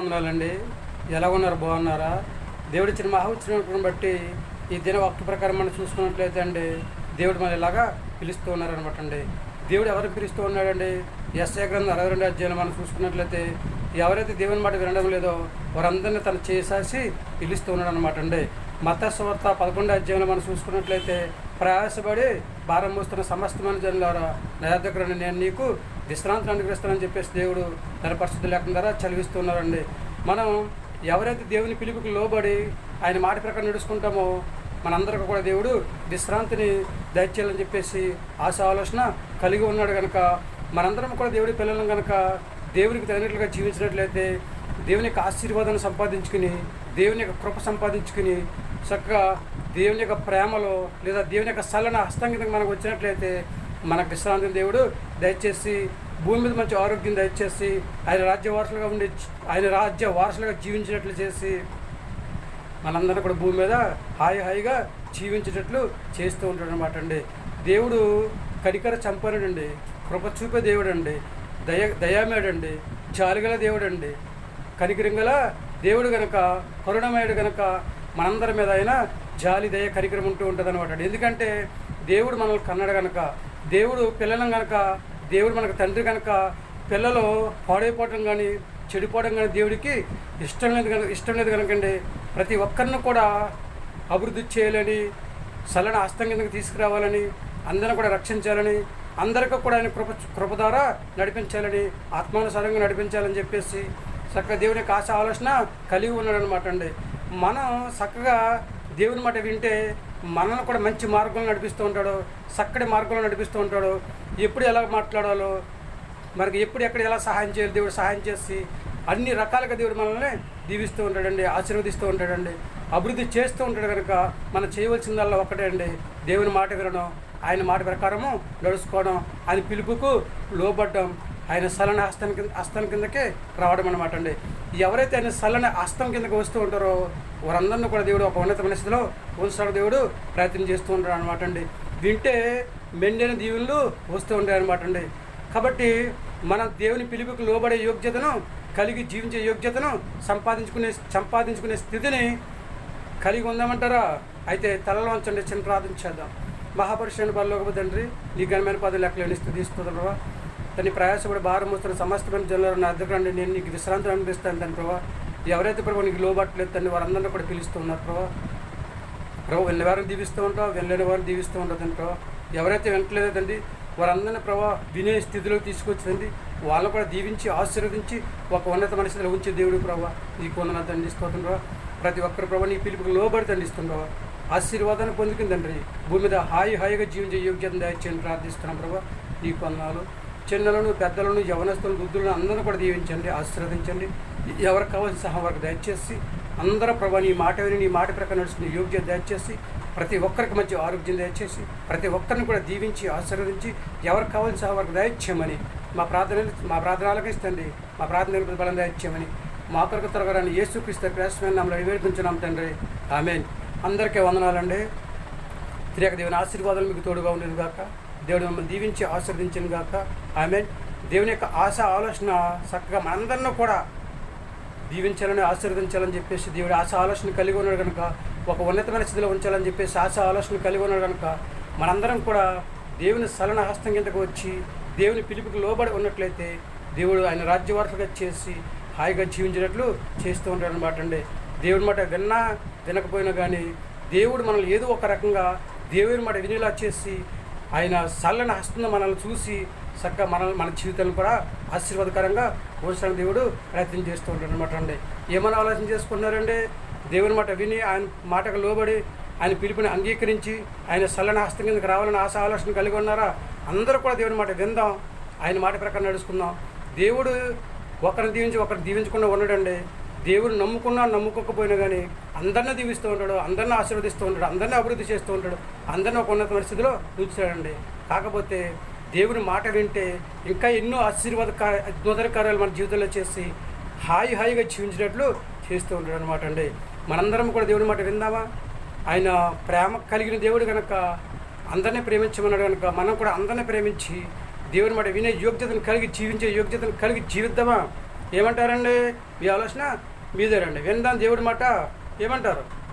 వందనాలండి. ఎలా ఉన్నారు? బాగున్నారా? దేవుడిచ్చిన మహోత్సవం బట్టి ఈ దిన వాక్య ప్రకారం మనం చూసుకున్నట్లయితే అండి, దేవుడు మన ఇలాగా పిలుస్తూ ఉన్నారనమాట అండి. దేవుడు ఎవరు పిలుస్తూ ఉన్నాడండి? యెషయా గ్రంథం 62 అధ్యాయంలో మనం చూసుకున్నట్లయితే ఎవరైతే దేవుని మాట వినడం లేదో వారందరినీ తను చేసేసి పిలుస్తూ ఉన్నాడు అనమాట అండి. మత్తయి సువార్త 11 అధ్యాయంలో మనం చూసుకున్నట్లయితే ప్రయాసపడి భారం మోస్తున్న సమస్తమైన జనులారా నా దగ్గర నేను నీకు విశ్రాంతిని అనుగ్రహిస్తానని చెప్పేసి దేవుడు తన పరిస్థితులు లేకుండా చదివిస్తూ ఉన్నారండి. మనం ఎవరైతే దేవుని పిలుపుకి లోబడి ఆయన మాట ప్రకారం నడుచుకుంటామో మనందరికీ కూడా దేవుడు విశ్రాంతిని దయచేయాలని చెప్పేసి ఆలోచన కలిగి ఉన్నాడు కనుక మనందరం కూడా దేవుడి పిల్లలను కనుక దేవునికి తగినట్లుగా జీవించినట్లయితే దేవుని యొక్క ఆశీర్వాదాన్ని సంపాదించుకుని దేవుని యొక్క కృప సంపాదించుకుని చక్కగా దేవుని యొక్క ప్రేమలో లేదా దేవుని యొక్క సల్లన హస్తం కిందకి మనకు వచ్చినట్లయితే మనకు విశ్రాంతిని దేవుడు దయచేసి భూమి మీద మంచి ఆరోగ్యం దయచేసి ఆయన రాజ్య వారసులుగా జీవించినట్లు చేసి మనందరం కూడా భూమి మీద హాయిగా జీవించేటట్లు చేస్తూ ఉంటాడు అనమాట అండి. దేవుడు కనికర చంపనుడండి, కృప చూపే దేవుడు అండి, దయామేడండి, జాలిగల దేవుడు అండి, కనికరింగల దేవుడు కనుక, కరుణమయుడు కనుక మనందరి మీద ఆయన జాలి దయ కనికరం ఉంటూ ఉంటుంది అనమాట. ఎందుకంటే దేవుడు మనల్ని కన్నాడు కనుక, దేవుడు పిల్లలను కనుక, దేవుడు మనకు తండ్రి కనుక పిల్లలు పాడైపోవటం కానీ చెడిపోవడం కానీ దేవుడికి ఇష్టం లేదు కనుకండి. ప్రతి ఒక్కరిని కూడా అభివృద్ధి చేయాలని, సలన హస్తం కిందకి తీసుకురావాలని, అందరిని కూడా రక్షించాలని, అందరికీ కూడా ఆయన కృప ద్వారా నడిపించాలని, ఆత్మానుసారంగా నడిపించాలని చెప్పేసి చక్కగా దేవుని యొక్క ఆలోచన కలిగి ఉన్నాడు అనమాట అండి. మనం చక్కగా దేవుని మాట వింటే మనల్ని కూడా మంచి మార్గంలో నడిపిస్తూ ఉంటాడు, చక్కటి మార్గంలో నడిపిస్తూ ఉంటాడు. ఎప్పుడు ఎలా మాట్లాడాలో, మనకి ఎప్పుడు ఎక్కడ ఎలా సహాయం చేయాలి దేవుడు సహాయం చేసి అన్ని రకాలుగా దేవుడు మనల్ని దీవిస్తూ ఉంటాడండి, ఆశీర్వదిస్తూ ఉంటాడండి, అభివృద్ధి చేస్తూ ఉంటాడు. కనుక మనం చేయవలసిందల్లా ఒక్కటే అండి, దేవుని మాట వినడం, ఆయన మాట ప్రకారము నడుచుకోవడం, ఆయన పిలుపుకు లోబడ్డం, ఆయన సలన హస్తం కిందకే రావడం అనమాట అండి. ఎవరైతే ఆయన సలన హస్తం కిందకి వస్తూ ఉంటారో వారందరినీ కూడా దేవుడు ఒక ఉన్నతమైన స్థితిలో ఉంచుతాడు, దేవుడు ప్రయత్నం చేస్తూ ఉంటాడు అనమాట అండి. వింటే మెండైన దీవులు వస్తూ ఉంటాయి అనమాట అండి. కాబట్టి మనం దేవుని పిలుపుకు లోబడే యోగ్యతను కలిగి జీవించే యోగ్యతను సంపాదించుకునే స్థితిని కలిగి ఉందామంటారా? అయితే తలలో ఉంచండి, చిన్న ప్రార్థన చేద్దాం. మహాపురుషుని పరలోకపు తండ్రి, నీ ఘనమైన పదవి లెక్కలేని స్థితిస్తున్నావా తన్ని ప్రయాసపడి భారం మోస్తున్న సమస్తమైన జనులు నా దగ్గర నేను నీకు విశ్రాంతిని అనిపిస్తాను తండ్రి. ప్రభావ ఎవరైతే ప్రభావ నీకు లోబట్టలేదు తండ్రి వారందరినీ కూడా పిలుస్తూ ఉన్నారు ప్రభావ వెళ్ళిన వారిని దీవిస్తూ ఉంటావు, వెళ్ళని వారిని దీవిస్తూ ఉంటావు తండ్రి. ప్రభావ ఎవరైతే వింటలేదో తండ్రి వారందరినీ ప్రభావ వినే స్థితిలోకి తీసుకొచ్చింది, వాళ్ళని కూడా దీవించి ఆశీర్వదించి ఒక ఉన్నతమైన స్థితిలో ఉంచే దేవుడు ప్రభావ నీకు వందనాలు తండిస్తుండ్రా. ప్రతి ఒక్కరు ప్రభావ నీ పిలుపుకి లోబడి తండిస్తుండ్రా, ఆశీర్వాదాన్ని పొందుకుందండి. భూమి మీద హాయిగా జీవించే యోగ్యతను దయచేయండి ప్రార్థిస్తున్నాం ప్రభావ. నీకు వందనాలు. చిన్నలను, పెద్దలను, యవనస్తులను, వృద్ధులను అందరూ కూడా దీవించండి, ఆశీర్వదించండి. ఎవరికి కావాల్సిన సహాయం వారికి దయచేసి అందరూ ప్రభావ నీ మాట విని నీ మాట ప్రకారం నడుచుకునే యోగ్యత దయచేసి ప్రతి ఒక్కరికి మంచి ఆరోగ్యం దయచేసి ప్రతి ఒక్కరిని కూడా దీవించి ఆశీర్వదించి ఎవరికి కావాల్సిన సహాయం వారికి దయచేయమని మా ప్రార్థనలకు ఇస్తండి. మా ప్రార్థన బలం దయచేయమని మా కొరకు త్వరగా యేసుక్రీస్తు క్రీస్తుమైన నామములో వేడుకుంటున్నాం తండ్రి. ఆమేన్. అందరికీ వందనాలండి. త్రియేక దేవుని ఆశీర్వాదాలు మీకు తోడుగా ఉండేది గాక. దేవుడు మమ్మల్ని దీవించి ఆశీర్వదించను గాక. ఆమేన్. దేవుని యొక్క ఆలోచన చక్కగా మనందరినీ కూడా దీవించాలని, ఆశీర్వదించాలని చెప్పేసి దేవుడు ఆలోచన కలిగి ఉన్నాడు కనుక, ఒక ఉన్నతమైన స్థితిలో ఉంచాలని చెప్పేసి ఆలోచన కలిగి ఉన్నాడు కనుక మనందరం కూడా దేవుని సలన హస్తం కిందకు వచ్చి దేవుని పిలుపుకి లోబడి ఉన్నట్లయితే దేవుడు ఆయన రాజ్యవారసులుగా చేసి హాయిగా జీవించినట్లు చేస్తూ ఉంటాడు అనమాట అండి. దేవుడి మాట వినకపోయినా కానీ దేవుడు మనల్ని ఏదో ఒక రకంగా దేవుని మాట వినేలా చేసి ఆయన సల్లని హస్తం మనల్ని చూసి చక్కగా మన జీవితాలను కూడా ఆశీర్వాదకరంగా ఉంచడానికి దేవుడు ప్రయత్నం చేస్తూ ఉంటాడు అనమాట అండి. ఏమైనా ఆలోచన చేసుకుంటున్నారండి? దేవుని మాట విని ఆయన మాటకు లోబడి ఆయన పిలుపుని అంగీకరించి ఆయన సల్లని హస్తం కిందకి రావాలని ఆలోచన కలిగి ఉన్నారా? అందరూ కూడా దేవుని మాట విందాం, ఆయన మాట ప్రకారం నడుచుకుందాం. దేవుడు ఒకరిని దీవించకుండా ఉండడండి. దేవుడు నమ్ముకోకపోయినా కానీ అందరినీ దీవిస్తూ ఉంటాడు, అందరినీ ఆశీర్వదిస్తూ ఉంటాడు, అందరినీ అభివృద్ధి చేస్తూ ఉంటాడు, అందరినీ ఒక ఉన్నతమైన స్థితిలో ఉంచుతాడండి. కాకపోతే దేవుని మాట వింటే ఇంకా ఎన్నో నూతన కార్యాలు మన జీవితంలో చేసి హాయిగా జీవించినట్లు చేస్తూ ఉంటాడు అనమాట అండి. మనందరం కూడా దేవుని మాట విందామా? ఆయన ప్రేమ కలిగిన దేవుడు కనుక అందరినీ ప్రేమించమన్నాడు కనుక మనం కూడా అందరినీ ప్రేమించి దేవుని మాట వినే యోగ్యతను కలిగి జీవించే యోగ్యతను కలిగి జీవిద్దామా? ఏమంటారండి? మీ ఆలోచన మీదేనండి. విందాం దేవుడి మాట ఏమంటారు?